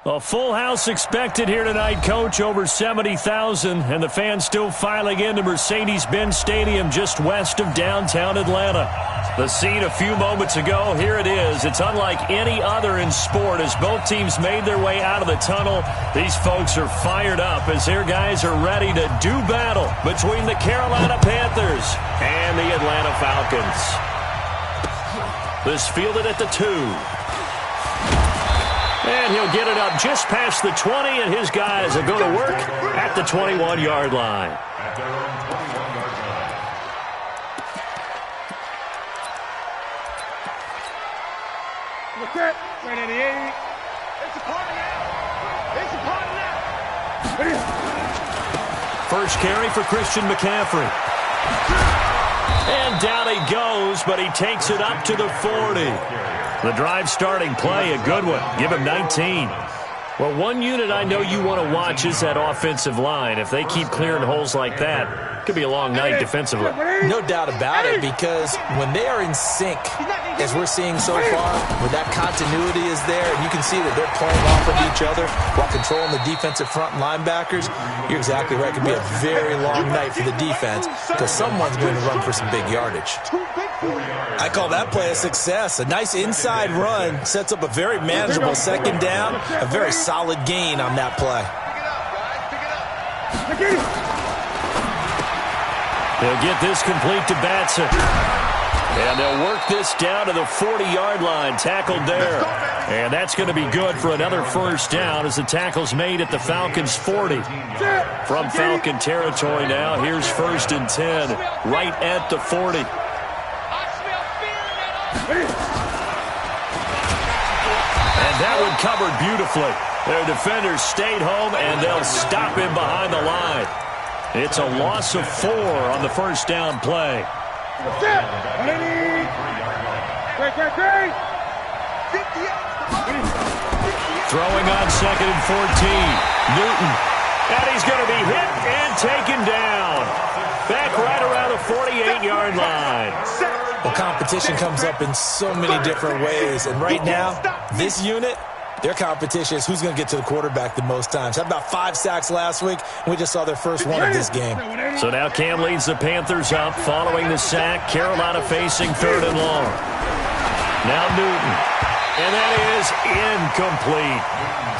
A full house expected here tonight, Coach. Over 70,000, and the fans still filing into Mercedes-Benz Stadium just west of downtown Atlanta. The scene a few moments ago, here it is. It's unlike any other in sport as both teams made their way out of the tunnel. These folks are fired up as their guys are ready to do battle between the Carolina Panthers and the Atlanta Falcons. This fielded at the 2. And he'll get it up just past the 20, and his guys will go to work at the 21-yard line. Look at right at the 80. It's a party now. It's a party now. First carry for Christian McCaffrey. And down he goes, but he takes it up to the 40. The drive starting play, a good one. Give him 19. Well, one unit I know you want to watch is that offensive line. If they keep clearing holes like that, it could be a long night defensively. No doubt about it, because when they are in sync, as we're seeing so far, where that continuity is there, and you can see that they're playing off of each other while controlling the defensive front linebackers, you're exactly right. It could be a very long night for the defense because someone's going to run for some big yardage. I call that play a success. A nice inside run sets up a very manageable second down, a very solid gain on that play. They'll get this complete to Batson. And they'll work this down to the 40-yard line, tackled there. And that's going to be good for another first down as the tackle's made at the Falcons' 40. From Falcon territory now, here's 1st and 10, right at the 40. And that one covered beautifully. Their defenders stayed home, and they'll stop him behind the line. It's a loss of 4 on the first down play. Throwing on 2nd and 14. Newton. And he's going to be hit and taken down. Back right around the 48-yard line. Well, competition comes up in so many different ways. And right now, this unit, their competition is who's going to get to the quarterback the most times. Had about 5 sacks last week, and we just saw their first one of this game. So now Cam leads the Panthers up following the sack. Carolina facing 3rd and long. Now Newton. And that is incomplete.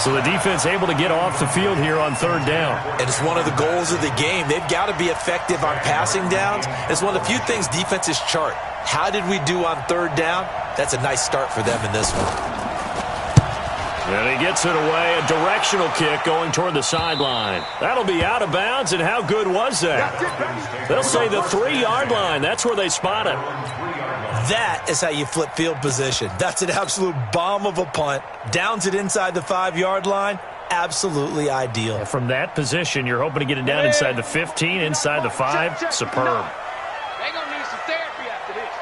So the defense able to get off the field here on 3rd down. And it's one of the goals of the game. They've got to be effective on passing downs. It's one of the few things defenses chart. How did we do on 3rd down? That's a nice start for them in this one. And he gets it away, a directional kick going toward the sideline. That'll be out of bounds, and how good was that? They'll say the 3-yard line. That's where they spot it. That is how you flip field position. That's an absolute bomb of a punt. Downs it inside the 5-yard line. Absolutely ideal. And from that position, you're hoping to get it down inside the 15, inside the 5. Superb. They're going to need some therapy after this.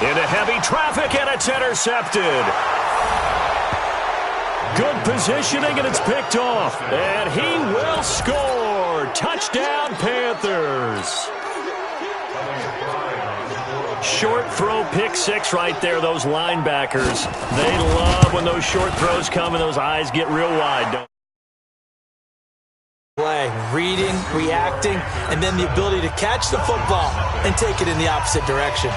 Into heavy traffic, and it's intercepted. Good positioning, and it's picked off. And he will score. Touchdown, Panthers. Short throw, pick 6 right there, those linebackers. They love when those short throws come and those eyes get real wide, don't play, reading, reacting, and then the ability to catch the football and take it in the opposite direction.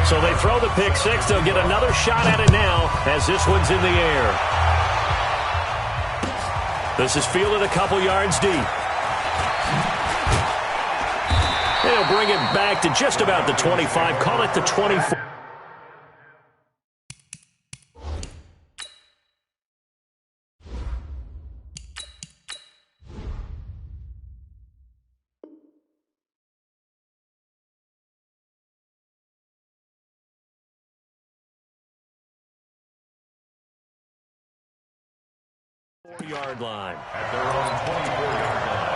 So they throw the pick 6. They'll get another shot at it now as this one's in the air. This is fielded a couple yards deep. They'll bring it back to just about the 25. Call it the 24. Yard line. At their own 24-yard line.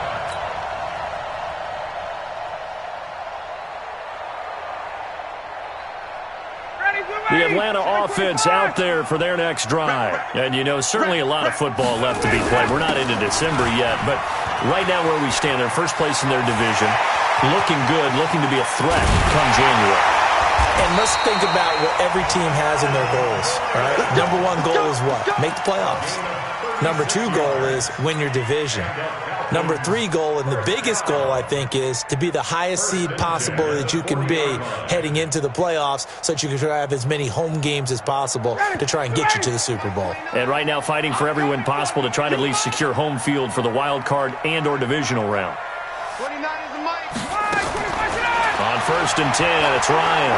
The Atlanta offense out there for their next drive. And, you know, certainly a lot of football left to be played. We're not into December yet, but right now where we stand, they're first place in their division. Looking good, looking to be a threat come January. And let's think about what every team has in their goals. All right? Number one goal is what? Make the playoffs. Number two goal is win your division. Number three goal, and the biggest goal, I think, is to be the highest seed possible that you can be heading into the playoffs so that you can have as many home games as possible to try and get you to the Super Bowl. And right now fighting for every win possible to try to at least secure home field for the wild card and or divisional round. 29 is the mic. On 1st and 10, it's Ryan.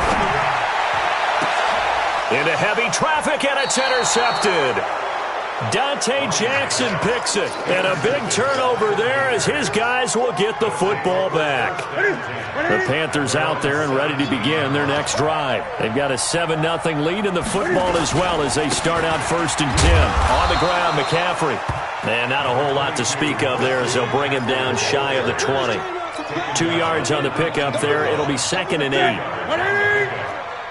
Into heavy traffic, and it's intercepted. Dante Jackson picks it, and a big turnover there as his guys will get the football back. The Panthers out there and ready to begin their next drive. They've got a 7-0 lead in the football as well as they start out 1st and 10. On the ground, McCaffrey. And not a whole lot to speak of there as they'll bring him down shy of the 20. 2 yards on the pickup there. It'll be 2nd and 8.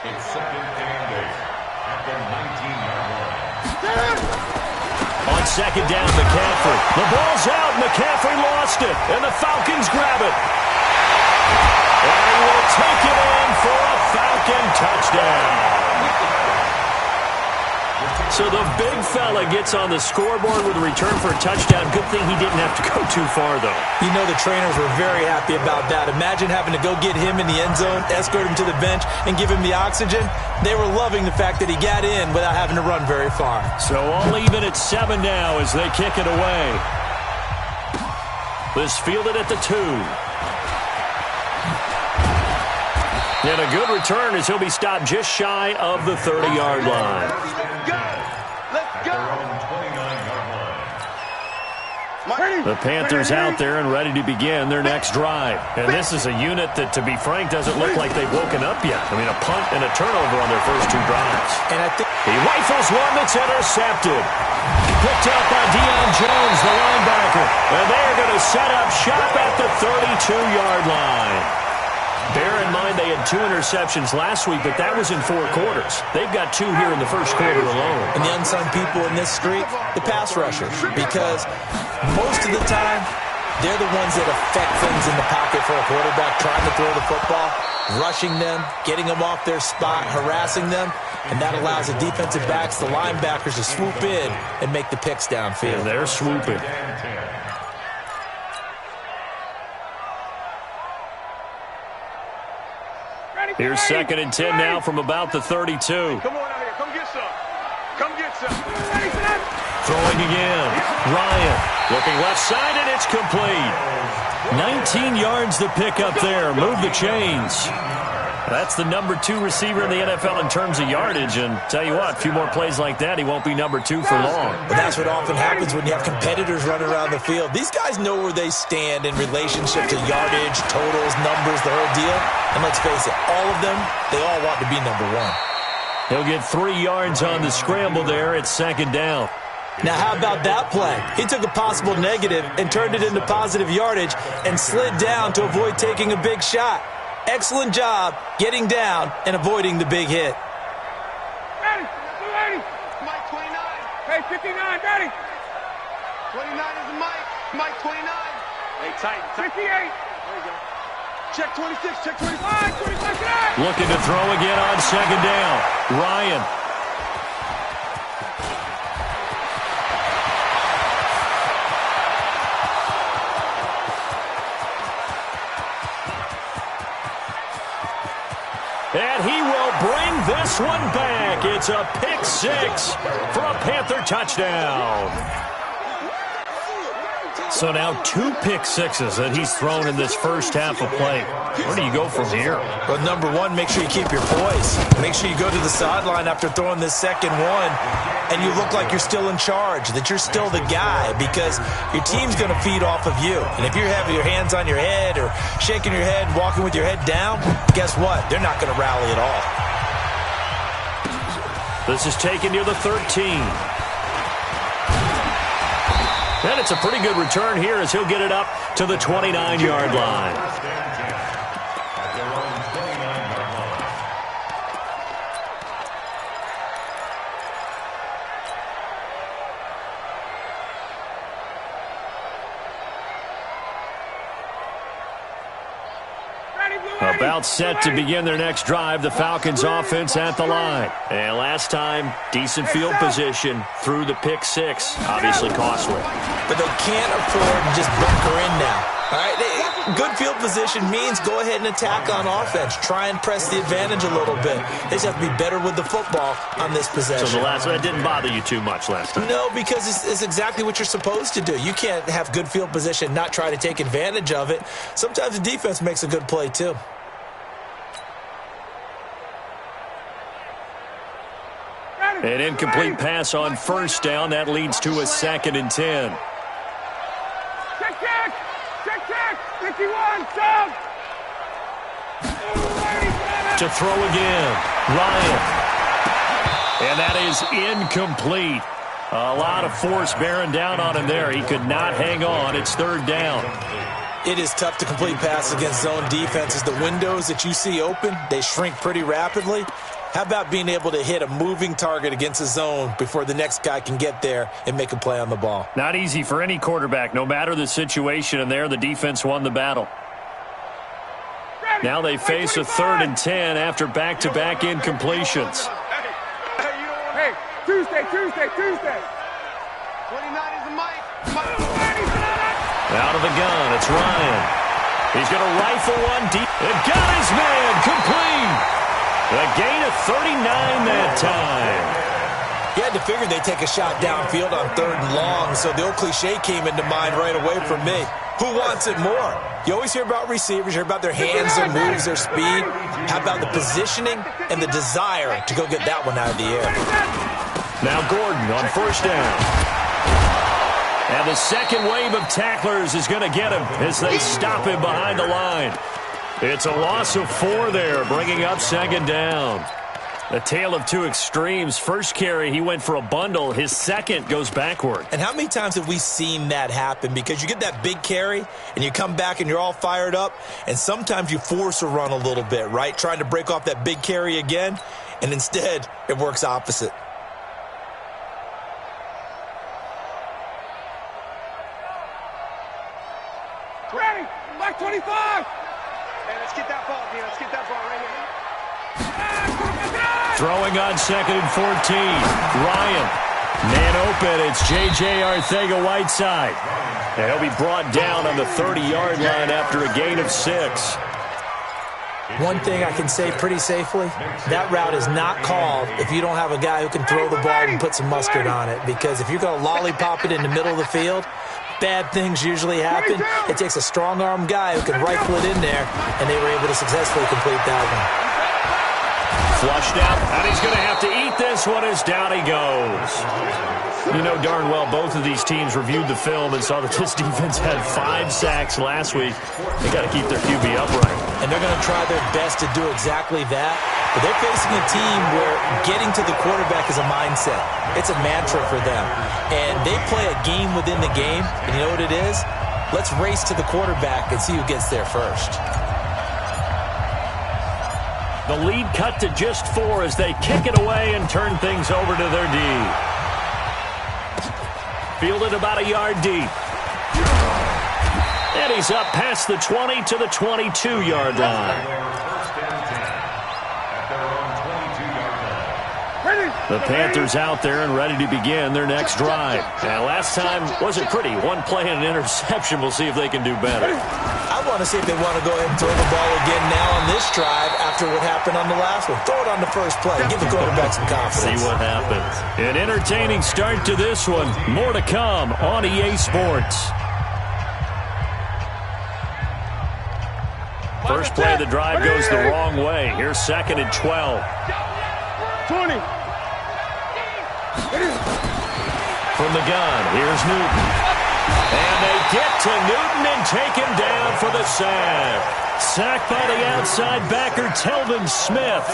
It's second and 8 at the 19-yard line. On 2nd down, McCaffrey. The ball's out. McCaffrey lost it, and the Falcons grab it. And he will take it in for a Falcon touchdown. So the big fella gets on the scoreboard with a return for a touchdown. Good thing he didn't have to go too far, though. You know the trainers were very happy about that. Imagine having to go get him in the end zone, escort him to the bench, and give him the oxygen. They were loving the fact that he got in without having to run very far. So all even at 7 now as they kick it away. This fielded at the 2. And a good return as he'll be stopped just shy of the 30-yard line. The Panthers out there and ready to begin their next drive. And this is a unit that, to be frank, doesn't look like they've woken up yet. I mean, a punt and a turnover on their first 2 drives. And I think he rifles one that's intercepted. Picked up by Deion Jones, the linebacker. And they're going to set up shop at the 32-yard line. Bear in mind they had 2 interceptions last week, but that was in 4 quarters. They've got 2 here in the first quarter alone. And the unsung people in this streak, the pass rushers, because most of the time, they're the ones that affect things in the pocket for a quarterback, trying to throw the football, rushing them, getting them off their spot, harassing them, and that allows the defensive backs, the linebackers, to swoop in and make the picks downfield. And they're swooping. Here's 2nd and 10 now from about the 32. Come on out here. Come get some. Come get some. Throwing again. Ryan looking left side, and it's complete. 19 yards to pick up there. Move the chains. That's the number 2 receiver in the NFL in terms of yardage. And tell you what, a few more plays like that, he won't be number 2 for long. But that's what often happens when you have competitors running around the field. These guys know where they stand in relationship to yardage, totals, numbers, the whole deal. And let's face it, all of them, they all want to be number 1. He'll get 3 yards on the scramble there at 2nd down. Now, how about that play? He took a possible negative and turned it into positive yardage and slid down to avoid taking a big shot. Excellent job getting down and avoiding the big hit. Ready. Mike 29. Hey, 59, ready. 29 is the mic. Mike 29. Hey, tight. 58. There you go. Check 26, check 25, 25. Looking to throw again on 2nd down. Ryan. And he will bring this one back. It's a pick 6 for a Panther touchdown. So now 2 pick sixes that he's thrown in this first half of play. Where do you go from here? Well, number 1, make sure you keep your poise. Make sure you go to the sideline after throwing this second one, and you look like you're still in charge, that you're still the guy, because your team's going to feed off of you. And if you're having your hands on your head or shaking your head, walking with your head down, guess what? They're not going to rally at all. This is taken near the 13. And it's a pretty good return here as he'll get it up to the 29-yard line. Ready, About set to begin their next drive, the Falcons offense at the line. And last time, decent field position through the pick six. Obviously costly. But they can't afford to just bunker in now. All right, good field position means go ahead and attack on offense. Try and press the advantage a little bit. They just have to be better with the football on this possession. So the last one didn't bother you too much last time? No, because it's exactly what you're supposed to do. You can't have good field position and not try to take advantage of it. Sometimes the defense makes a good play too. An incomplete pass on first down. That leads to a 2nd and 10. Check. 51, stop. To throw again. Ryan. And that is incomplete. A lot of force bearing down on him there. He could not hang on. It's 3rd down. It is tough to complete passes against zone defenses. The windows that you see open, they shrink pretty rapidly. How about being able to hit a moving target against a zone before the next guy can get there and make a play on the ball? Not easy for any quarterback, no matter the situation, and there the defense won the battle. Now they face a 3rd and 10 after back-to-back incompletions. Hey, Tuesday. 29 is the mic. Out of the gun, it's Ryan. He's going to rifle one deep. And got his man complete. A gain of 39 that time. You had to figure they'd take a shot downfield on 3rd and long, so the old cliche came into mind right away for me. Who wants it more? You always hear about receivers, you hear about their hands, their moves, their speed. How about the positioning and the desire to go get that one out of the air? Now Gordon on first down. And the second wave of tacklers is going to get him as they stop him behind the line. It's a loss of 4 there, bringing up 2nd down. A tale of two extremes. First carry, he went for a bundle. His second goes backward. And how many times have we seen that happen? Because you get that big carry, and you come back and you're all fired up, and sometimes you force a run a little bit, right? Trying to break off that big carry again, and instead it works opposite. Ready, Mike 25. Let's get that ball, D. Let's get that ball right here. Throwing on 2nd and 14. Ryan. Man open. It's J.J. Arcega-Whiteside. And he'll be brought down on the 30-yard line after a gain of 6. One thing I can say pretty safely, that route is not called if you don't have a guy who can throw the ball and put some mustard on it. Because if you're going to lollipop it in the middle of the field, bad things usually happen. It takes a strong-arm guy who can rifle it in there, and they were able to successfully complete that one. Flushed out, and he's going to have to eat this one as down he goes. You know darn well both of these teams reviewed the film and saw that this defense had 5 sacks last week. They got to keep their QB upright. And they're going to try their best to do exactly that. But they're facing a team where getting to the quarterback is a mindset. It's a mantra for them. And they play a game within the game. And you know what it is? Let's race to the quarterback and see who gets there first. The lead cut to just 4 as they kick it away and turn things over to their D. Fielded about a yard deep. And he's up past the 20 to the 22-yard line. The Panthers out there and ready to begin their next drive. And last time wasn't pretty. One play and an interception. We'll see if they can do better. I want to see if they want to go ahead and throw the ball again now on this drive after what happened on the last one. Throw it on the first play. Give the quarterback some confidence. See what happens. An entertaining start to this one. More to come on EA Sports. First play of the drive goes the wrong way. Here's 2nd and 12. 20. From the gun, here's Newton. And they get to Newton and take him down for the sack. Sacked by the outside backer, Telvin Smith.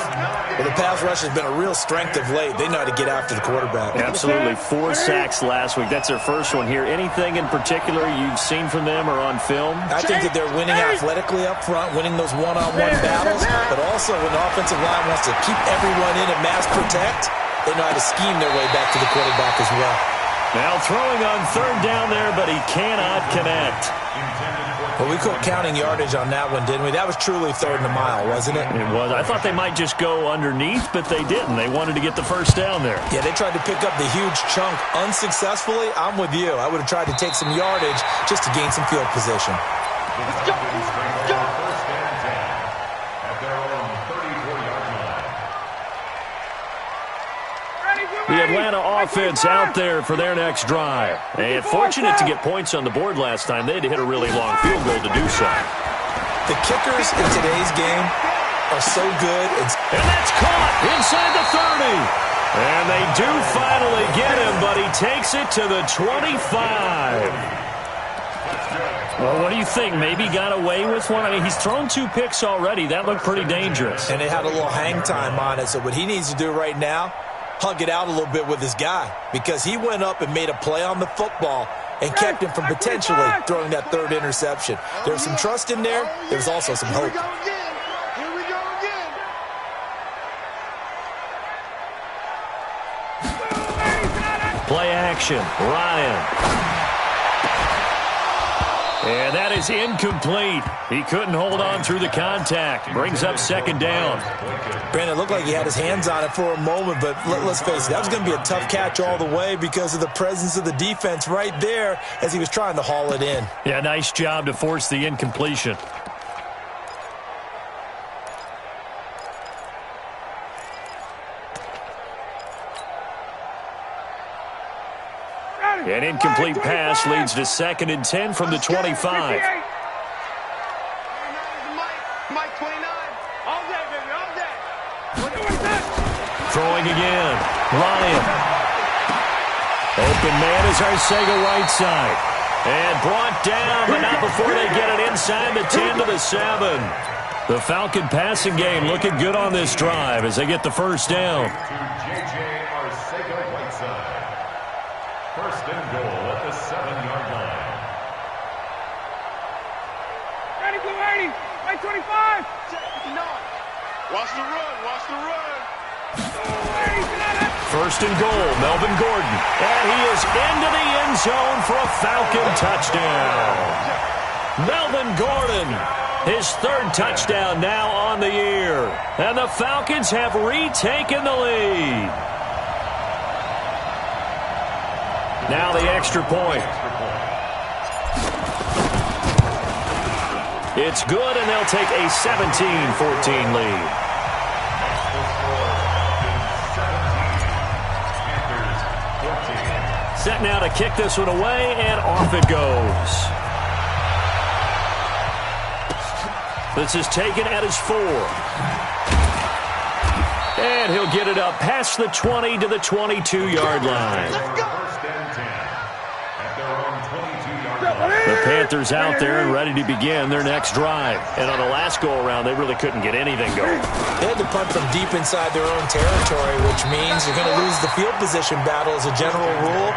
Well, the pass rush has been a real strength of late. They know how to get after the quarterback. Absolutely. 4 sacks last week. That's their first one here. Anything in particular you've seen from them or on film? I think that they're winning athletically up front, winning those one-on-one battles, but also when the offensive line wants to keep everyone in and mass protect, they know how to scheme their way back to the quarterback as well. Now throwing on 3rd down there, but he cannot connect. Well, we quit counting yardage on that one, didn't we? That was truly 3rd and a mile, wasn't it? It was. I thought they might just go underneath, but they didn't. They wanted to get the first down there. Yeah, they tried to pick up the huge chunk unsuccessfully. I'm with you. I would have tried to take some yardage just to gain some field position. Let's go. Let's go. First and 10 at their own 34-yard line. The Atlanta offense out there for their next drive. And fortunate to get points on the board last time. They had to hit a really long field goal to do so. The kickers in today's game are so good. And that's caught inside the 30. And they do finally get him, but he takes it to the 25. Well, what do you think? Maybe got away with one? I mean, he's thrown 2 picks already. That looked pretty dangerous. And it had a little hang time on it. So what he needs to do right now, hug it out a little bit with his guy, because he went up and made a play on the football and kept him from potentially throwing that 3rd interception. There's some trust in there. There's also some hope. Here we go again. Play action. Ryan. And that is incomplete. He couldn't hold on through the contact. Brings up 2nd down. Brandon, it looked like he had his hands on it for a moment, but let's face it, that was going to be a tough catch all the way because of the presence of the defense right there as he was trying to haul it in. Yeah, nice job to force the incompletion. An incomplete pass leads to 2nd and 10 from the 25. Mike 29. All that, baby, all that. Throwing again. Ryan. Open man is Arcega-Whiteside. And brought down, but not before they get it inside the 10 to the 7. The Falcon passing game looking good on this drive as they get the first down. To J.J. Arcega-Whiteside. First and goal at the 7-yard line. Ready, go 80. Mike 25. No. Watch the run. Watch the run. First and goal, Melvin Gordon. And he is into the end zone for a Falcon touchdown. Melvin Gordon, his 3rd touchdown now on the year. And the Falcons have retaken the lead. Now the extra point. It's good, and they'll take a 17-14 lead. Set now to kick this one away, and off it goes. This is taken at his 4. And he'll get it up past the 20 to the 22-yard line. The Panthers out there and ready to begin their next drive. And on the last go-around, they really couldn't get anything going. They had to punt from deep inside their own territory, which means you're going to lose the field position battle as a general rule.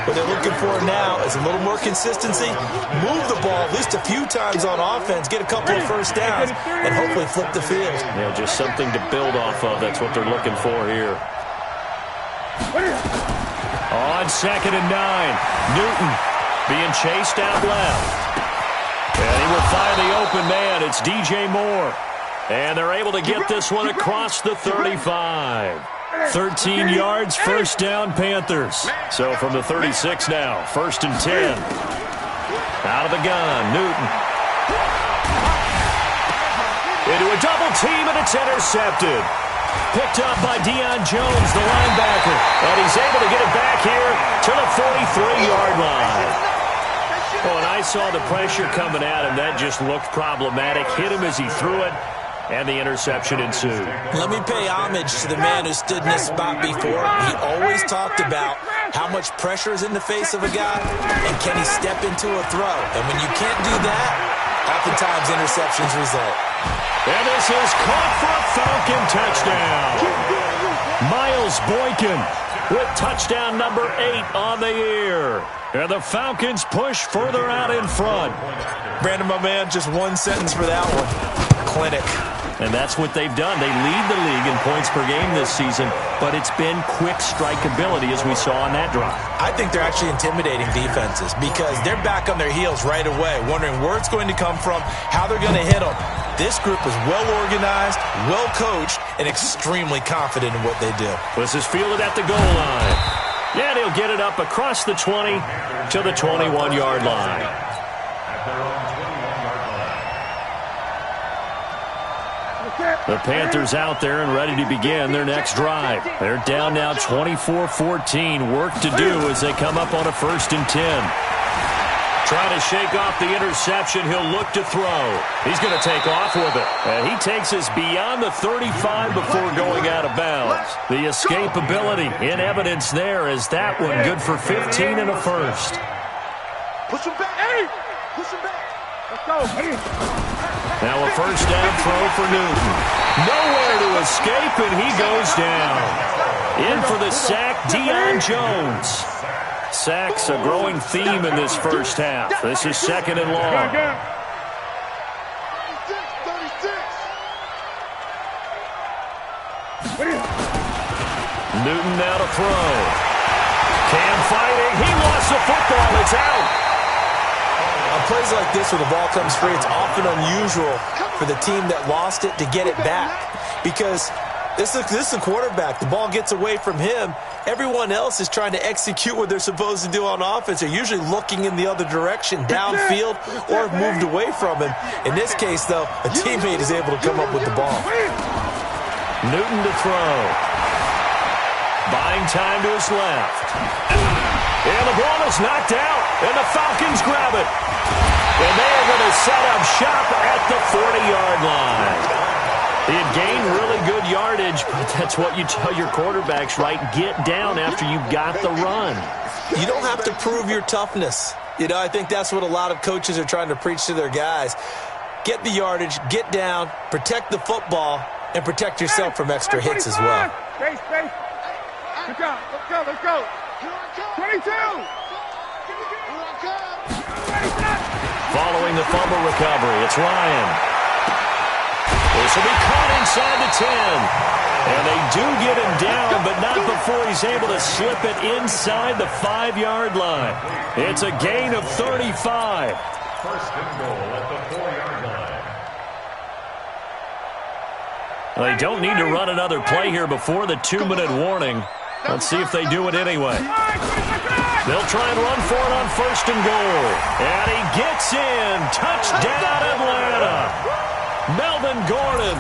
What they're looking for now is a little more consistency, move the ball at least a few times on offense, get a couple of first downs, and hopefully flip the field. Yeah, just something to build off of. That's what they're looking for here. On 2nd and 9, Newton being chased out left. And he will find the open man. It's DJ Moore. And they're able to get this one across the 35. 13 yards, first down, Panthers. So from the 36 now, 1st and 10. Out of the gun, Newton. Into a double team, and it's intercepted. Picked up by Deion Jones, the linebacker. And he's able to get it back here to the 43-yard line. Oh, and I saw the pressure coming at him. That just looked problematic. Hit him as he threw it, and the interception ensued. Let me pay homage to the man who stood in this spot before. He always talked about how much pressure is in the face of a guy, and can he step into a throw. And when you can't do that, oftentimes interceptions result. And this is caught for a Falcon touchdown. Miles Boykin with touchdown number 8 on the year. And the Falcons push further out in front. Brandon, my man, just one sentence for that one. Clinic. And that's what they've done. They lead the league in points per game this season, but it's been quick strikeability as we saw on that drive. I think they're actually intimidating defenses because they're back on their heels right away, wondering where it's going to come from, how they're going to hit them. This group is well organized, well coached, and extremely confident in what they do. This is fielded at the goal line. And he'll get it up across the 20 to the 21-yard line. The Panthers out there and ready to begin their next drive. They're down now 24-14. Work to do as they come up on a 1st and 10. Trying to shake off the interception. He'll look to throw. He's going to take off with it. And he takes us beyond the 35 before going out of bounds. The escapability in evidence there as that one good for 15 and a first. Push him back, Eddie. Push him back. Let's go, Eddie. Now a first down throw for Newton. Nowhere to escape, and he goes down. In for the sack, Deion Jones. Sacks a growing theme in this first half. This is 2nd and long. 36. Newton now to throw. Cam fighting. He lost the football. It's out. On plays like this where the ball comes free, it's often unusual for the team that lost it to get it back because this is the quarterback. The ball gets away from him. Everyone else is trying to execute what they're supposed to do on offense. They're usually looking in the other direction, downfield, or have moved away from him. In this case, though, a teammate is able to come up with the ball. Newton to throw. Buying time to his left. And the ball is knocked out, and the Falcons grab it. And they are going to set up shop at the 40-yard line. He had gained really good yardage, but that's what you tell your quarterbacks, right? Get down after you've got the run. You don't have to prove your toughness. You know, I think that's what a lot of coaches are trying to preach to their guys. Get the yardage, get down, protect the football, and protect yourself from extra hits as well. Space. Good job. Let's go. 22. Following the fumble recovery, it's Ryan. This will be caught inside the 10. And they do get him down, but not before he's able to slip it inside the 5-yard line. It's a gain of 35. 1st and goal at the 4-yard line. Well, they don't need to run another play here before the 2-minute warning. Let's see if they do it anyway. They'll try and run for it on 1st and goal. And he gets in. Touchdown, Atlanta. Melvin Gordon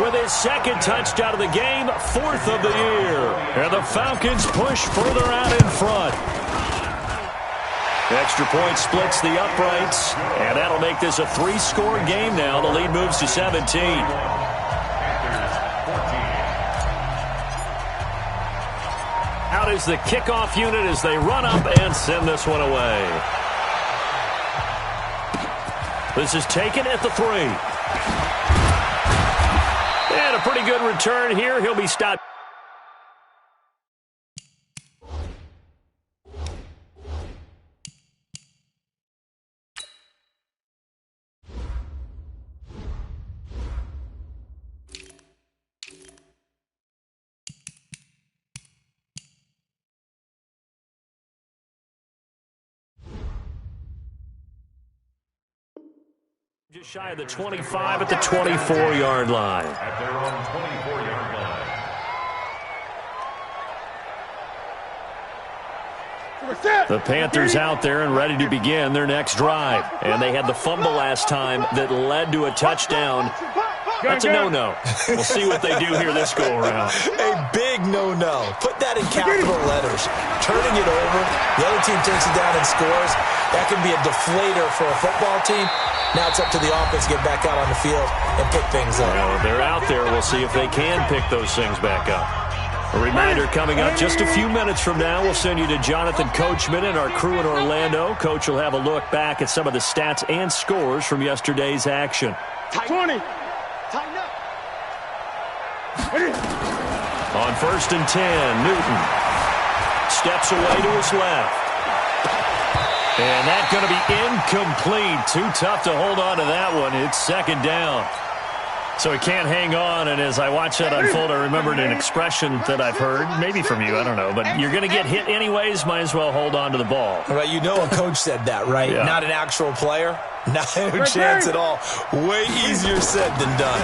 with his 2nd touchdown of the game, 4th of the year. And the Falcons push further out in front. Extra point splits the uprights, and that'll make this a 3-score game now. The lead moves to 17. Out is the kickoff unit as they run up and send this one away. This is taken at the 3. And a pretty good return here. He'll be stopped. Just shy of the 25 at the 24-yard line. At their own 24-yard line. The Panthers out there and ready to begin their next drive. And they had the fumble last time that led to a touchdown. That's a no-no. We'll see what they do here this go-around. A big no-no. Put that in capital letters. Turning it over, the other team takes it down and scores. That can be a deflator for a football team. Now it's up to the offense to get back out on the field and pick things up. Well, they're out there. We'll see if they can pick those things back up. A reminder coming up just a few minutes from now. We'll send you to Jonathan Coachman and our crew in Orlando. Coach will have a look back at some of the stats and scores from yesterday's action. 20. Tighten up. On 1st and 10, Newton steps away to his left. And that's going to be incomplete. Too tough to hold on to that one. It's 2nd down. So he can't hang on, and as I watch that unfold, I remembered an expression that I've heard, maybe from you, I don't know, but you're going to get hit anyways, might as well hold on to the ball. Right, you know a coach said that, right? Yeah. Not an actual player. No chance at all. Way easier said than done.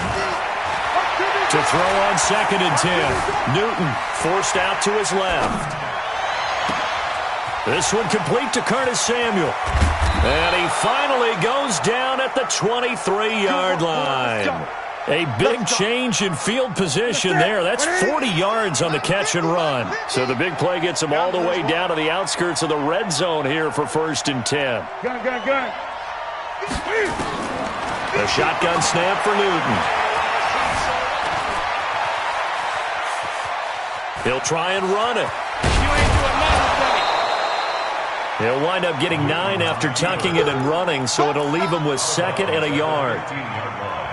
To throw on 2nd and 10. Newton forced out to his left. This one complete to Curtis Samuel. And he finally goes down at the 23-yard line. A big change in field position there. That's 40 yards on the catch and run. So the big play gets him all the way down to the outskirts of the red zone here for 1st and 10. Gun. The shotgun snap for Newton. He'll try and run it. He'll wind up getting 9 after tucking it and running, so it'll leave him with 2nd and a yard.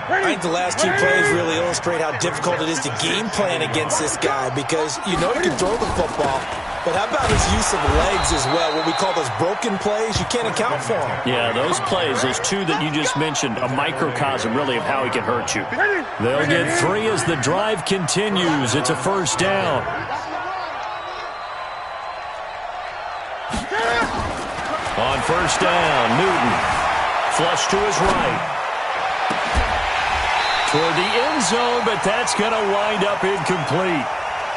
I think the last 2 plays really illustrate how difficult it is to game plan against this guy because you know he can throw the football, but how about his use of legs as well? What we call those broken plays, you can't account for them. Yeah, those plays, those 2 that you just mentioned, a microcosm really of how he can hurt you. They'll get 3 as the drive continues. It's a 1st down. On 1st down, Newton. Flush to his right. Toward the end zone, but that's going to wind up incomplete.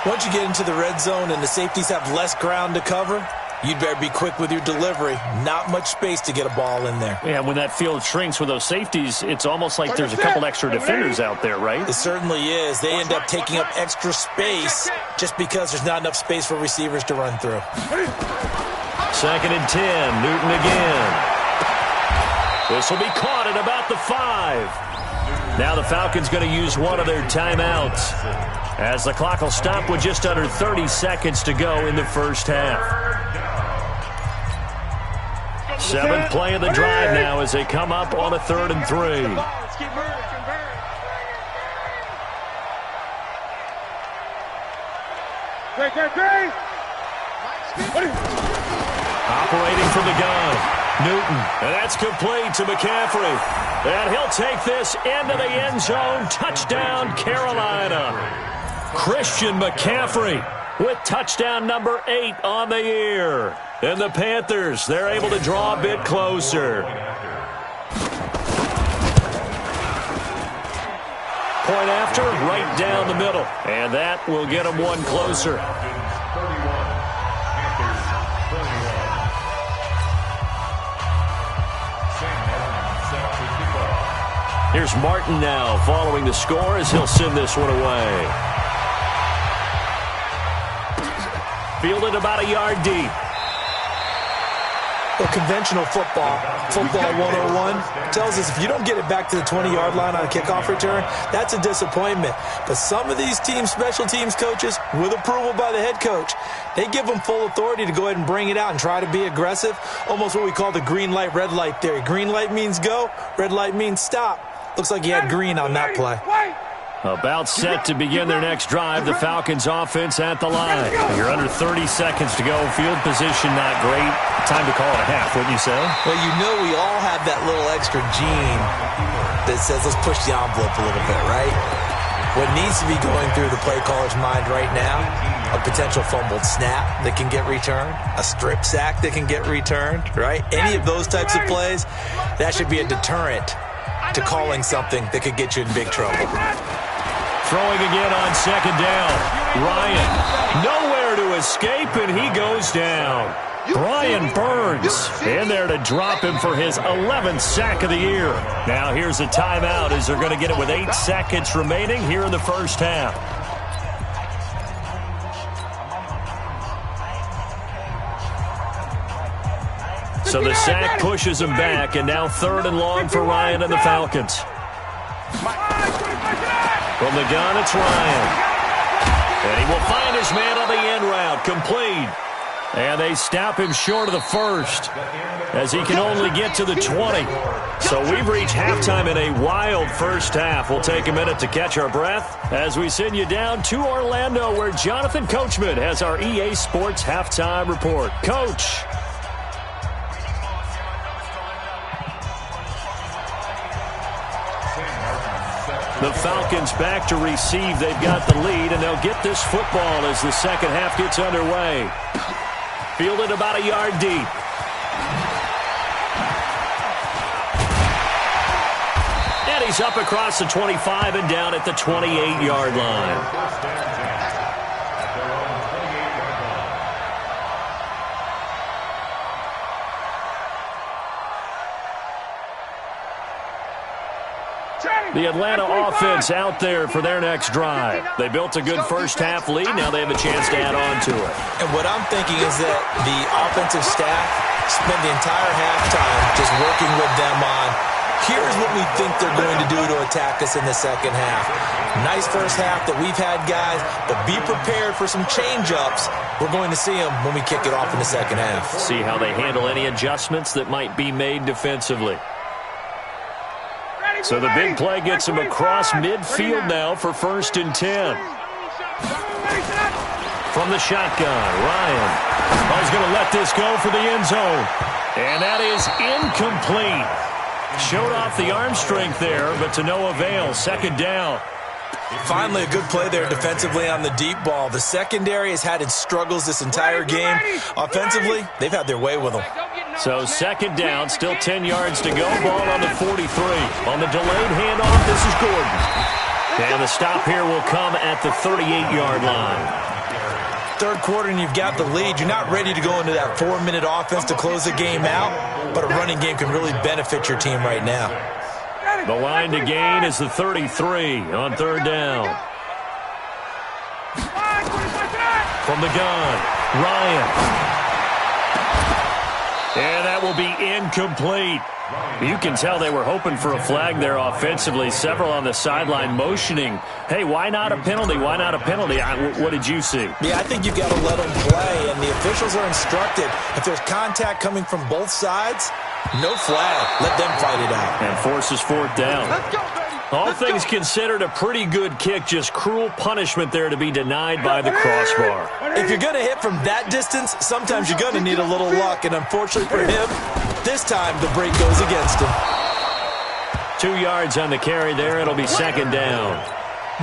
Once you get into the red zone and the safeties have less ground to cover, you'd better be quick with your delivery. Not much space to get a ball in there. Yeah, when that field shrinks with those safeties, it's almost like there's a couple extra defenders out there, right? It certainly is. They end up taking up extra space just because there's not enough space for receivers to run through. 2nd and 10, Newton again. This will be caught at about the 5. Now the Falcons going to use one of their timeouts as the clock will stop with just under 30 seconds to go in the 1st half. 7th play of the drive now as they come up on a 3rd and 3. Operating from the gun. Newton, and that's complete to McCaffrey. And he'll take this into the end zone. Touchdown, Carolina. Christian McCaffrey with touchdown number 8 on the year. And the Panthers, they're able to draw a bit closer. Point after, right down the middle. And that will get them one closer. Here's Martin now following the score as he'll send this one away. Fielded about a yard deep. Well, conventional football 101, tells us if you don't get it back to the 20-yard line on a kickoff return, that's a disappointment. But some of these teams, special teams coaches, with approval by the head coach, they give them full authority to go ahead and bring it out and try to be aggressive, almost what we call the green light, red light theory. Green light means go, red light means stop. Looks like he had green on that play. About set to begin their next drive. The Falcons offense at the line. You're under 30 seconds to go. Field position not great. Time to call it a half, wouldn't you say? Well, you know we all have that little extra gene that says let's push the envelope a little bit, right? What needs to be going through the play caller's mind right now, a potential fumbled snap that can get returned, a strip sack that can get returned, right? Any of those types of plays, that should be a deterrent to calling something that could get you in big trouble. Throwing again on 2nd down. Ryan, nowhere to escape, and he goes down. Brian Burns in there to drop him for his 11th sack of the year. Now here's a timeout as they're going to get it with 8 seconds remaining here in the 1st half. So the sack pushes him back, and now 3rd and long for Ryan and the Falcons. From the gun, it's Ryan. And he will find his man on the end route, complete. And they stop him short of the 1st as he can only get to the 20. So we've reached halftime in a wild 1st half. We'll take a minute to catch our breath as we send you down to Orlando, where Jonathan Coachman has our EA Sports halftime report. Coach. The Falcons back to receive. They've got the lead, and they'll get this football as the second half gets underway. Fielded about a yard deep. And he's up across the 25 and down at the 28-yard line. The Atlanta offense out there for their next drive. They built a good first-half lead. Now they have a chance to add on to it. And what I'm thinking is that the offensive staff spent the entire halftime just working with them on, here's what we think they're going to do to attack us in the second half. Nice first half that we've had, guys, but be prepared for some change-ups. We're going to see them when we kick it off in the second half. See how they handle any adjustments that might be made defensively. So the big play gets him across midfield now for 1st and 10. From the shotgun, Ryan. Oh, he's going to let this go for the end zone. And that is incomplete. Showed off the arm strength there, but to no avail. 2nd down. Finally, a good play there defensively on the deep ball. The secondary has had its struggles this entire game. Offensively, they've had their way with them. So 2nd down, still 10 yards to go. Ball on the 43. On the delayed handoff, this is Gordon. And the stop here will come at the 38-yard line. Third quarter and you've got the lead. You're not ready to go into that 4-minute offense to close the game out, but a running game can really benefit your team right now. The line to gain is the 33 on 3rd down. From the gun, Ryan. And that will be incomplete. You can tell they were hoping for a flag there offensively. Several on the sideline motioning, hey, why not a penalty? Why not a penalty? What did you see? Yeah, I think you've got to let them play, and the officials are instructed. If there's contact coming from both sides, no flag. Let them fight it out. And forces 4th down. Let's go, baby. All things considered, a pretty good kick. Just cruel punishment there to be denied by the crossbar. If you're going to hit from that distance, sometimes you're going to need a little luck. And unfortunately for him, this time the break goes against him. 2 yards on the carry there. It'll be 2nd down.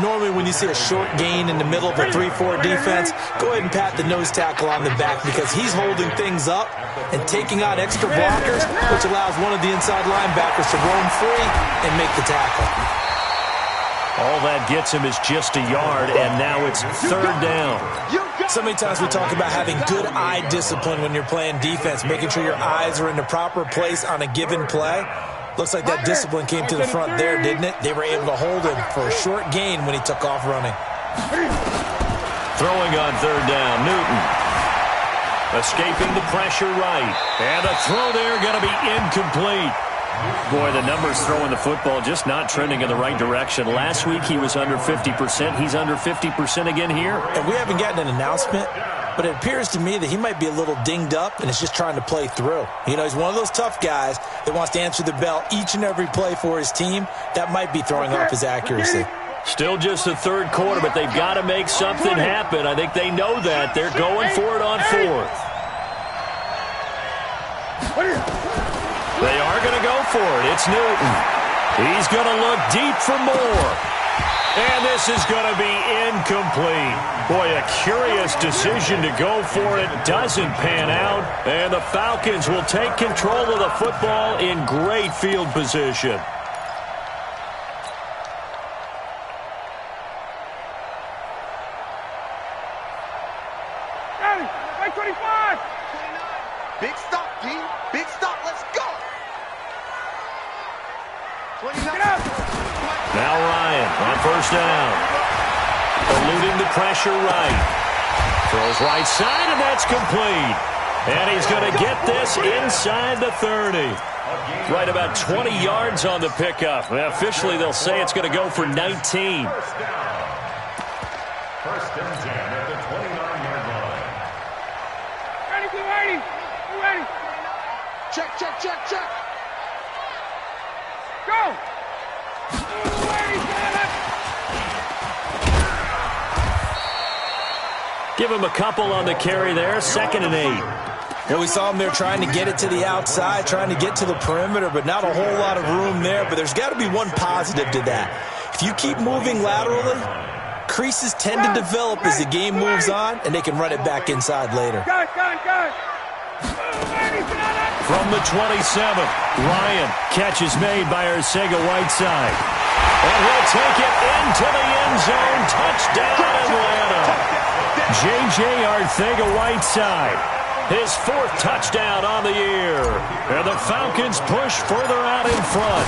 Normally when you see a short gain in the middle of a 3-4 defense, go ahead and pat the nose tackle on the back because he's holding things up and taking out extra blockers, which allows one of the inside linebackers to roam free and make the tackle. All that gets him is just a yard, and now it's 3rd down. So many times we talk about having good eye discipline when you're playing defense, making sure your eyes are in the proper place on a given play. Looks like that discipline came to the front there, didn't it? They were able to hold him for a short gain when he took off running. Throwing on 3rd down, Newton. Escaping the pressure right. And a throw there going to be incomplete. Boy, the numbers throwing the football just not trending in the right direction. Last week he was under 50%. He's under 50% again here. And we haven't gotten an announcement, but it appears to me that he might be a little dinged up and is just trying to play through. You know, he's one of those tough guys that wants to answer the bell each and every play for his team. That might be throwing off his accuracy. Still just the 3rd quarter, but they've got to make something happen. I think they know that. They're going for it on 4th. They are going to go for it. It's Newton. He's going to look deep for more. And this is going to be incomplete. Boy, a curious decision to go for it. Doesn't pan out. And the Falcons will take control of the football in great field position. Hey, 25. Big stop, D. Big stop. Let's go. 29. Now Ryan on 1st down. Eluding the pressure right. Throws right side, and that's complete. And he's going to get this inside the 30. Right about 20 yards on the pickup. Officially, they'll say it's going to go for 19. 1st and 10 at the 29-yard line. Ready, be ready. Be ready. Check, check, check, check. Go. Give him a couple on the carry there. 2nd and 8. Well, we saw him there trying to get it to the outside, trying to get to the perimeter, but not a whole lot of room there. But there's got to be one positive to that. If you keep moving laterally, creases tend to develop as the game moves on, and they can run it back inside later. From the 27, Ryan, catch is made by Arcega-Whiteside. And he'll take it into the end zone. Touchdown, Atlanta. J.J. Arcega-Whiteside, his 4th touchdown on the year. And the Falcons push further out in front.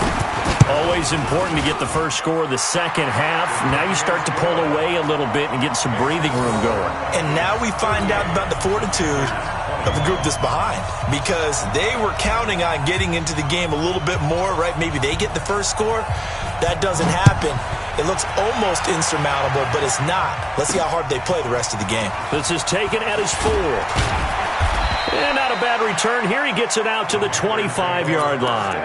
Always important to get the first score of the second half. Now you start to pull away a little bit and get some breathing room going. And now we find out about the fortitude of the group that's behind, because they were counting on getting into the game a little bit more, right? Maybe they get the first score. That doesn't happen. It looks almost insurmountable, but it's not. Let's see how hard they play the rest of the game. This is taken at his 4. And not a bad return here. He gets it out to the 25-yard line.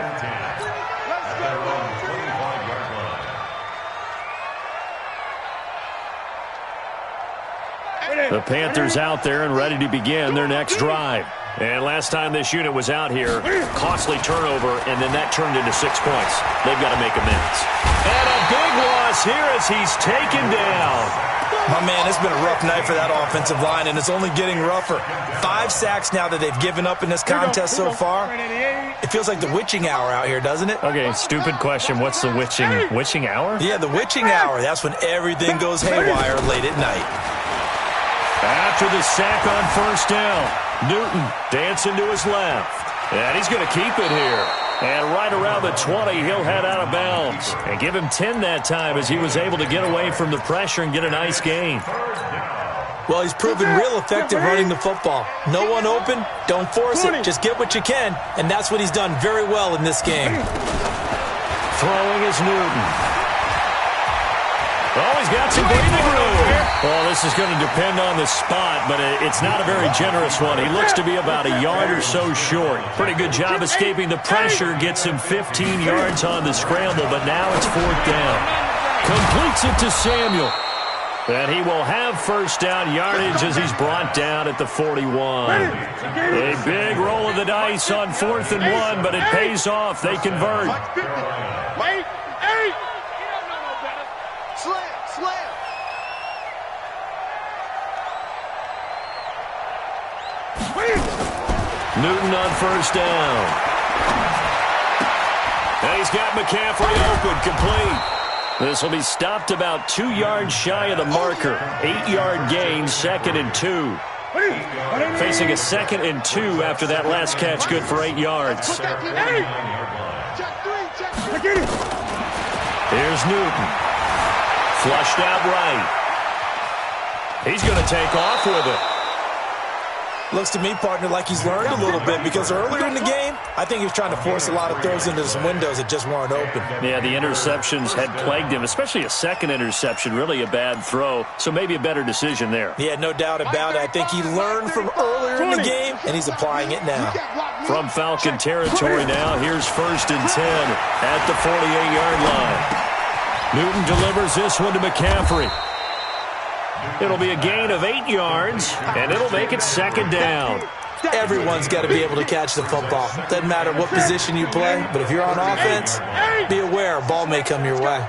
The Panthers out there and ready to begin their next drive. And last time this unit was out here, costly turnover, and then that turned into 6 points. They've got to make amends. And a big loss here as he's taken down. My man, it's been a rough night for that offensive line, and it's only getting rougher. 5 sacks now that they've given up in this contest so far. It feels like the witching hour out here, doesn't it? Okay, stupid question. What's the witching hour? Yeah, the witching hour. That's when everything goes haywire late at night. After the sack on first down, Newton dancing to his left. And he's going to keep it here. And right around the 20, he'll head out of bounds. And give him 10 that time as he was able to get away from the pressure and get a nice gain. Well, he's proven real effective running the football. No one open, don't force it. Just get what you can, and that's what he's done very well in this game. Throwing is Newton. Oh, he's got some breathing room. Well, this is going to depend on the spot, but it's not a very generous one. He looks to be about a yard or so short. Pretty good job escaping the pressure. Gets him 15 yards on the scramble, but now it's 4th down. Completes it to Samuel. And he will have first down yardage as he's brought down at the 41. A big roll of the dice on 4th and 1, but it pays off. They convert. Newton on first down. And he's got McCaffrey open, complete. This will be stopped about 2 yards shy of the marker. 8-yard gain, 2nd and 2. Facing a 2nd and 2 after that last catch, good for 8 yards. Here's Newton. Flushed out right. He's going to take off with it. Looks to me, partner, like he's learned a little bit, because earlier in the game, I think he was trying to force a lot of throws into some windows that just weren't open. Yeah, the interceptions had plagued him, especially a second interception, really a bad throw, so maybe a better decision there. Yeah, no doubt about it. I think he learned from earlier in the game, and he's applying it now. From Falcon territory now, here's 1st and 10 at the 48-yard line. Newton delivers this one to McCaffrey. It'll be a gain of 8 yards, and it'll make it 2nd down. Everyone's got to be able to catch the football. Doesn't matter what position you play, but if you're on offense, be aware a ball may come your way.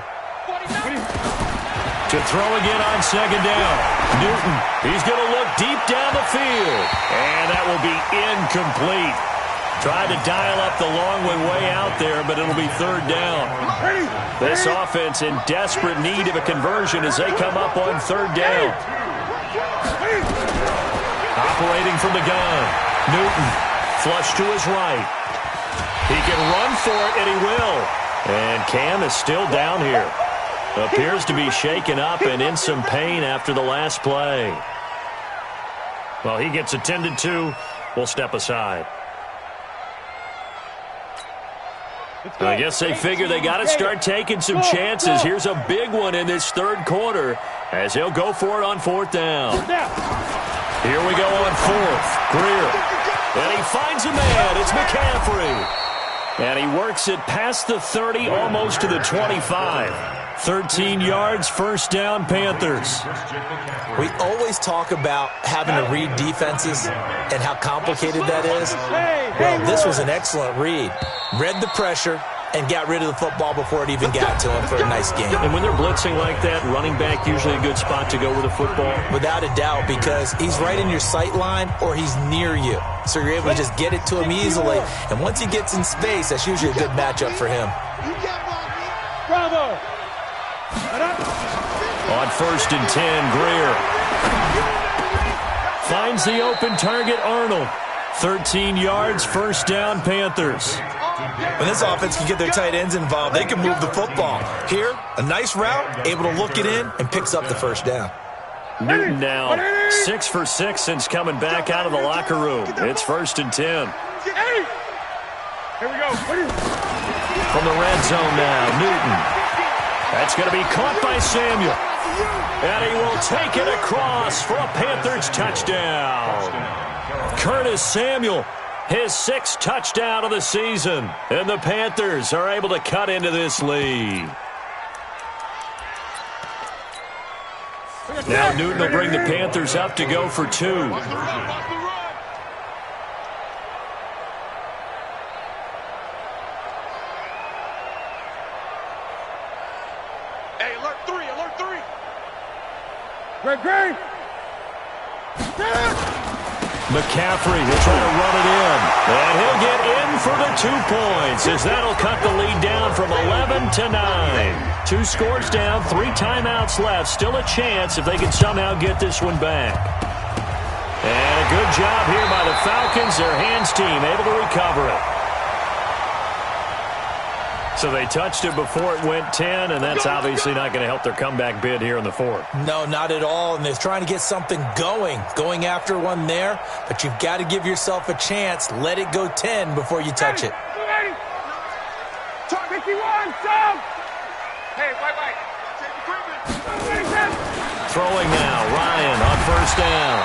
To throw again on 2nd down. Newton, he's going to look deep down the field, and that will be incomplete. Tried to dial up the long one way out there, but it'll be 3rd down. This offense in desperate need of a conversion as they come up on 3rd down. Operating from the gun, Newton, flush to his right. He can run for it, and he will. And Cam is still down here. Appears to be shaken up and in some pain after the last play. Well, he gets attended to. We'll step aside. I guess they figure they got to start taking some chances. Here's a big one in this 3rd quarter as he'll go for it on 4th down. Here we go on 4th. Greer. And he finds a man. It's McCaffrey. And he works it past the 30, almost to the 25. 13 yards, 1st down, Panthers. We always talk about having to read defenses and how complicated that is. Well, this was an excellent read. Read the pressure, and got rid of the football before it even got to him for a nice game. And when they're blitzing like that, running back usually a good spot to go with the football? Without a doubt, because he's right in your sight line or he's near you. So you're able to just get it to him easily. And once he gets in space, that's usually a good matchup for him. Bravo! On 1st and 10, Greer finds the open target, Arnold. 13 yards, first down, Panthers. When this offense can get their tight ends involved, they can move the football. Here, a nice route, able to look it in, and picks up the first down. Newton now 6 for 6 since coming back out of the locker room. It's 1st and 10. Here we go. From the red zone now, Newton. That's going to be caught by Samuel. And he will take it across for a Panthers touchdown. Curtis Samuel, his 6th touchdown of the season. And the Panthers are able to cut into this lead. Now Newton will bring the Panthers up to go for 2. Hey, alert 3, alert 3. Great. McCaffrey will try to run it in. And he'll get in for the 2 points as that'll cut the lead down from 11 to 9. 2 scores down, 3 timeouts left. Still a chance if they can somehow get this one back. And a good job here by the Falcons. Their hands team able to recover it. So they touched it before it went 10, and that's obviously not going to help their comeback bid here in the 4th. No, not at all, and they're trying to get something going after one there, but you've got to give yourself a chance. Let it go 10 before you touch it. 51, Sam! Hey, wait. Throwing now, Ryan on 1st down.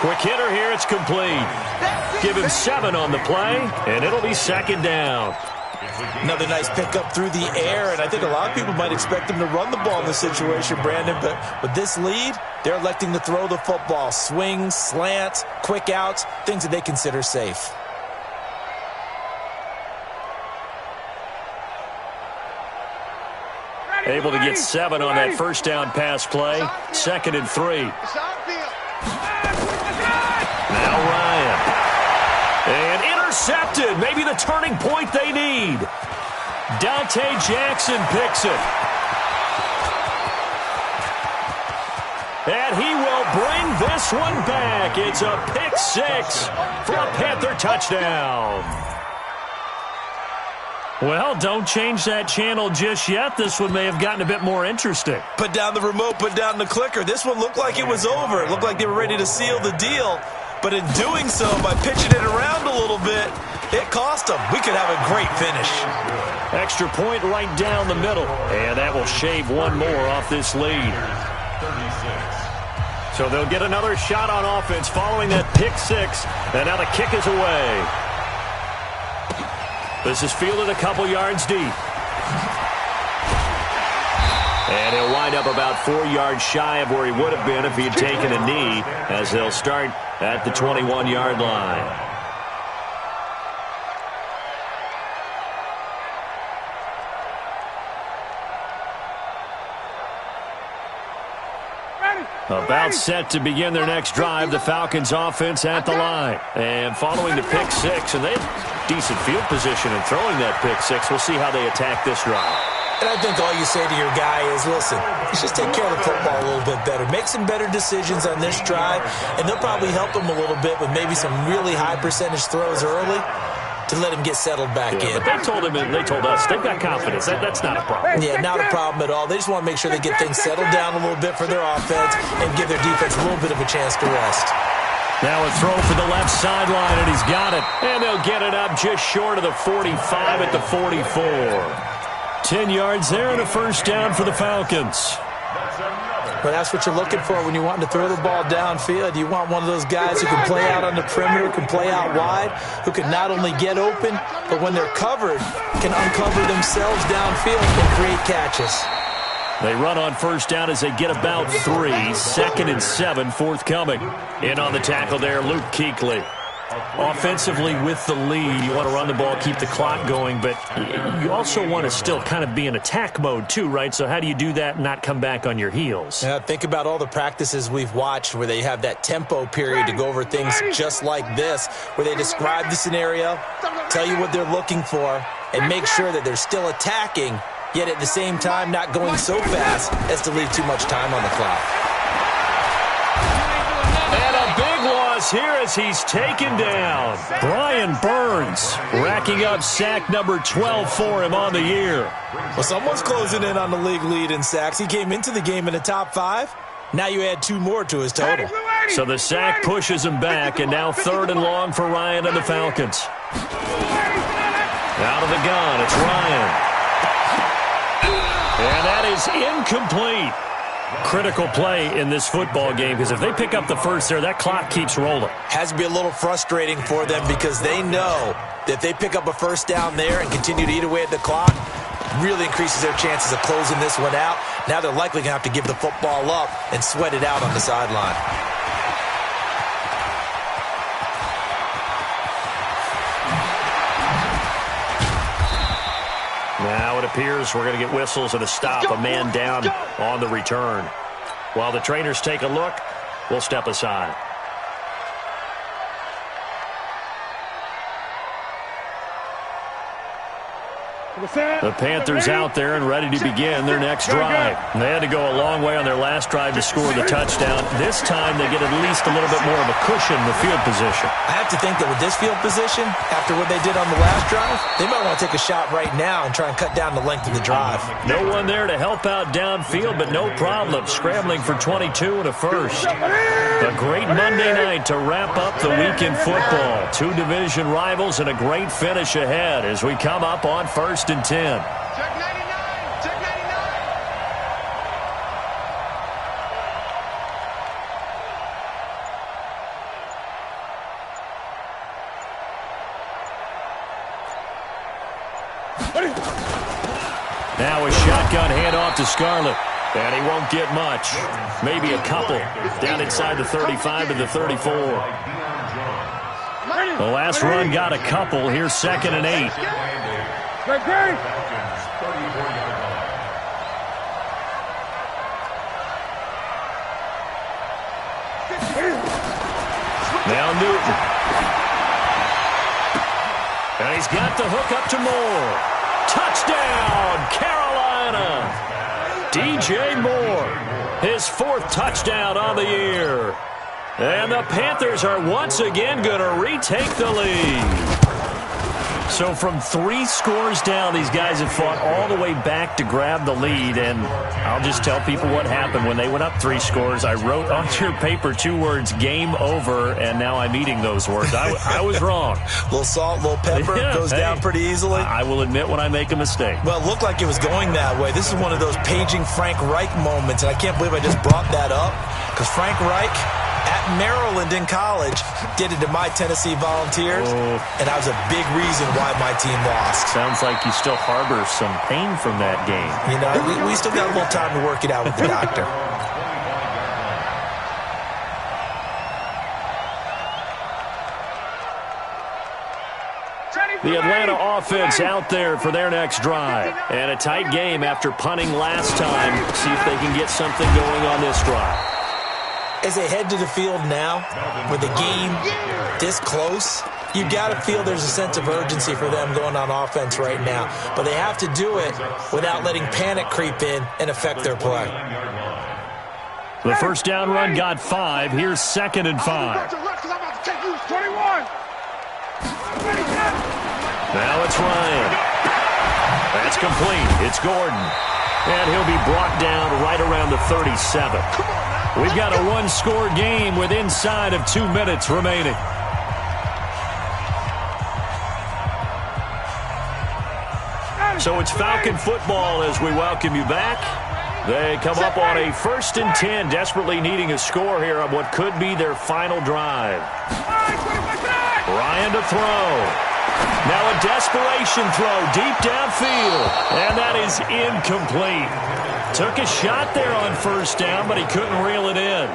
Quick hitter here, it's complete. Give him 7 on the play, and it'll be 2nd down. Another nice pickup through the air, and I think a lot of people might expect him to run the ball in this situation, Brandon, but with this lead, they're electing to throw the football. Swings, slants, quick outs, things that they consider safe. Able to get 7 on that 1st down pass play. 2nd and 3. Now Ryan. And intercepted. Maybe the turning point they need. Dante Jackson picks it. And he will bring this one back. It's a pick 6 for a Panther touchdown. Well, don't change that channel just yet. This one may have gotten a bit more interesting. Put down the remote, put down the clicker. This one looked like it was over. It looked like they were ready to seal the deal. But in doing so, by pitching it around a little bit, it cost them. We could have a great finish. Extra point right down the middle. And that will shave one more off this lead. 36. So they'll get another shot on offense following that pick 6. And now the kick is away. This is fielded a couple yards deep. And he'll wind up about 4 yards shy of where he would have been if he had taken a knee, as they'll start at the 21-yard line. About set to begin their next drive, the Falcons offense at the line. And following the pick 6, and they have decent field position in throwing that pick 6. We'll see how they attack this drive. And I think all you say to your guy is, listen, let's just take care of the football a little bit better. Make some better decisions on this drive, and they'll probably help him a little bit with maybe some really high percentage throws early to let him get settled back in. But they told him, and they told us, they've got confidence. That's not a problem. Yeah, not a problem at all. They just want to make sure they get things settled down a little bit for their offense and give their defense a little bit of a chance to rest. Now a throw for the left sideline, and he's got it. And they'll get it up just short of the 45 at the 44. 10 yards there and a first down for the Falcons. But that's what you're looking for when you want to throw the ball downfield. You want one of those guys who can play out on the perimeter, can play out wide, who can not only get open, but when they're covered, can uncover themselves downfield and create catches. They run on first down as they get about 3. 2nd and 7 forthcoming. In on the tackle there, Luke Kuechly. Offensively with the lead, you want to run the ball, keep the clock going, but you also want to still kind of be in attack mode too, right? So how do you do that and not come back on your heels? Yeah, think about all the practices we've watched where they have that tempo period to go over things just like this, where they describe the scenario, tell you what they're looking for, and make sure that they're still attacking, yet at the same time not going so fast as to leave too much time on the clock. And a big loss here as he's taken down. Brian Burns racking up sack number 12 for him on the year. Well, someone's closing in on the league lead in sacks. He came into the game in the top 5. Now you add 2 more to his total. So the sack pushes him back, and now 3rd and long for Ryan and the Falcons. Out of the gun, it's Ryan. And that is incomplete. Critical play in this football game, because if they pick up the first there, that clock keeps rolling. Has to be a little frustrating for them because they know that if they pick up a first down there and continue to eat away at the clock, really increases their chances of closing this one out. Now they're likely going to have to give the football up and sweat it out on the sideline. Now it appears we're going to get whistles and a stop, a man down on the return. While the trainers take a look, we'll step aside. The Panthers out there and ready to begin their next drive. They had to go a long way on their last drive to score the touchdown. This time they get at least a little bit more of a cushion in the field position. I have to think that with this field position, after what they did on the last drive, they might want to take a shot right now and try and cut down the length of the drive. No one there to help out downfield, but no problem. Scrambling for 22 and a first. A great Monday night to wrap up the week in football. 2 division rivals and a great finish ahead as we come up on 1st and 10. Check 99! Check 99! Now a shotgun handoff to Scarlett. And he won't get much. Maybe a couple. Down inside the 35 to the 34. The last run got a couple. Here's 2nd and 8. Now Newton. And he's got the hook up to Moore. Touchdown, Carolina. DJ Moore, his 4th touchdown on the year. And the Panthers are once again going to retake the lead. So from 3 scores down, these guys have fought all the way back to grab the lead. And I'll just tell people what happened when they went up 3 scores. I wrote on your paper 2 words, game over, and now I'm eating those words. I was wrong. A little salt, a little pepper, goes down pretty easily. I will admit when I make a mistake. Well, it looked like it was going that way. This is one of those paging Frank Reich moments, and I can't believe I just brought that up because Frank Reich at Maryland in college did it to my Tennessee Volunteers, and that was a big reason why my team lost. Sounds like you still harbor some pain from that game. You know, we still got a little time to work it out with the doctor. The Atlanta offense out there for their next drive. And a tight game after punting last time. See if they can get something going on this drive. As they head to the field now, with the game this close, you got to feel there's a sense of urgency for them going on offense right now. But they have to do it without letting panic creep in and affect their play. The first down run got 5. Here's 2nd and 5. Now it's Ryan. That's complete. It's Gordon. And he'll be brought down right around the 37. We've got a 1-score game with inside of 2 minutes remaining. So it's Falcon football as we welcome you back. They come up on a 1st and 10, desperately needing a score here on what could be their final drive. Ryan to throw. Now a desperation throw deep downfield, and that is incomplete. Took a shot there on 1st down, but he couldn't reel it in.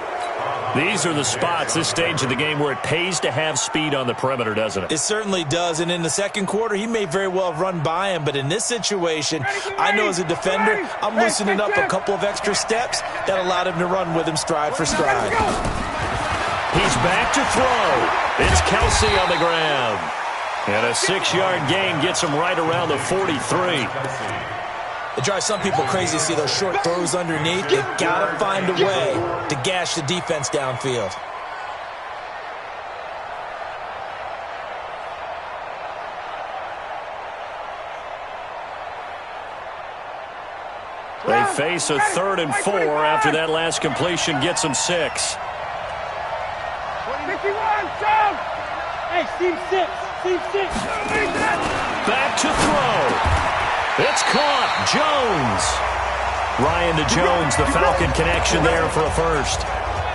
These are the spots, this stage of the game, where it pays to have speed on the perimeter, doesn't it? It certainly does, and in the second quarter, he may very well have run by him, but in this situation, I know as a defender, I'm loosening up a couple of extra steps that allowed him to run with him stride for stride. He's back to throw. It's Kelsey on the ground. And a 6-yard gain gets him right around the 43. It drives some people crazy to see those short throws underneath. They've got to find a way to gash the defense downfield. They face a 3rd and 4 after that last completion gets them 6. 51, jump! Hey, Steve 6. Back to throw. It's caught. Jones. Ryan to Jones, the Falcon connection there for a first.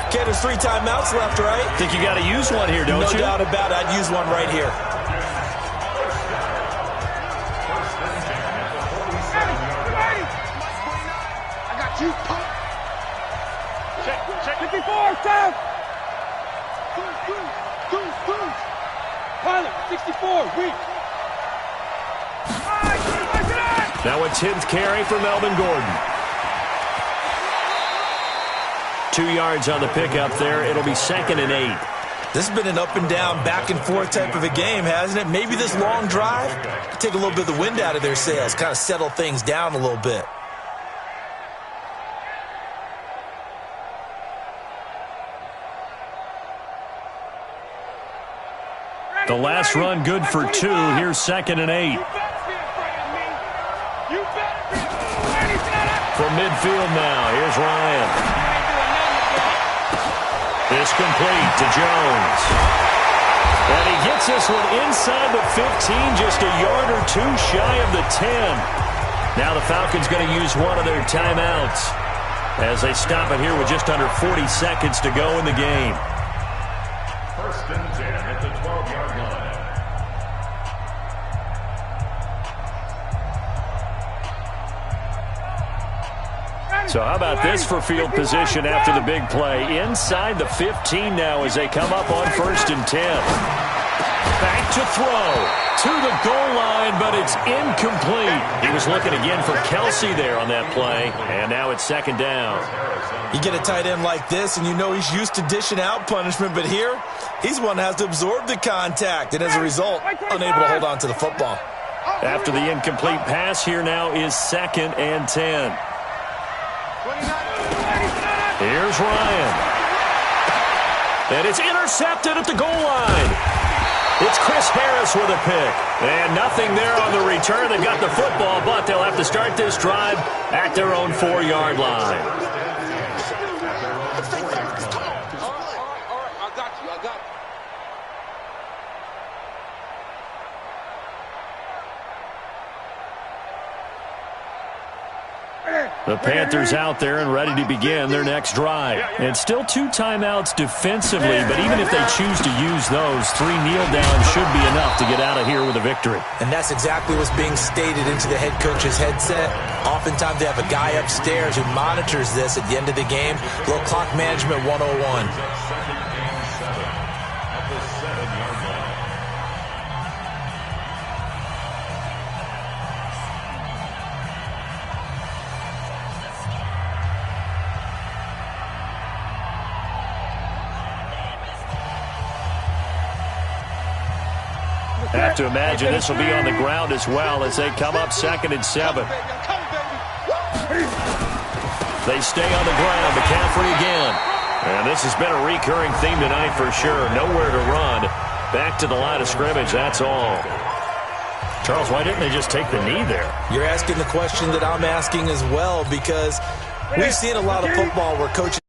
Okay, there's 3 timeouts left, right? Think you got to use one here, don't you? No doubt about it. I'd use one right here. I got you. Check. 54, stop. Pilot, 64, weak. Now a 10th carry for Melvin Gordon. 2 yards on the pickup there. It'll be 2nd and 8. This has been an up and down, back and forth type of a game, hasn't it? Maybe this long drive could take a little bit of the wind out of their sails, kind of settle things down a little bit. The last run good for 2. Here's 2nd and 8. From midfield now, here's Ryan. It's complete to Jones. And he gets this one inside the 15, just a yard or 2 shy of the 10. Now the Falcons going to use one of their timeouts as they stop it here with just under 40 seconds to go in the game. 1st and 10 at the 12-yard line. So how about this for field position after the big play? Inside the 15 now as they come up on 1st and 10. Back to throw to the goal line, but it's incomplete. He was looking again for Kelsey there on that play, and now it's 2nd down. You get a tight end like this, and you know he's used to dishing out punishment, but here, he's one that has to absorb the contact, and as a result, unable to hold on to the football. After the incomplete pass, here now is 2nd and 10. Here's Ryan. And it's intercepted at the goal line. It's Chris Harris with a pick. And nothing there on the return. They've got the football, but they'll have to start this drive at their own 4-yard line. The Panthers out there and ready to begin their next drive. And still 2 timeouts defensively, but even if they choose to use those, 3 kneel downs should be enough to get out of here with a victory. And that's exactly what's being stated into the head coach's headset. Oftentimes they have a guy upstairs who monitors this at the end of the game. Little clock management 101. Have to imagine this will be on the ground as well as they come up 2nd and 7. They stay on the ground. McCaffrey again. And this has been a recurring theme tonight for sure. Nowhere to run. Back to the line of scrimmage, that's all. Charles, why didn't they just take the knee there? You're asking the question that I'm asking as well, because we've seen a lot of football where coaches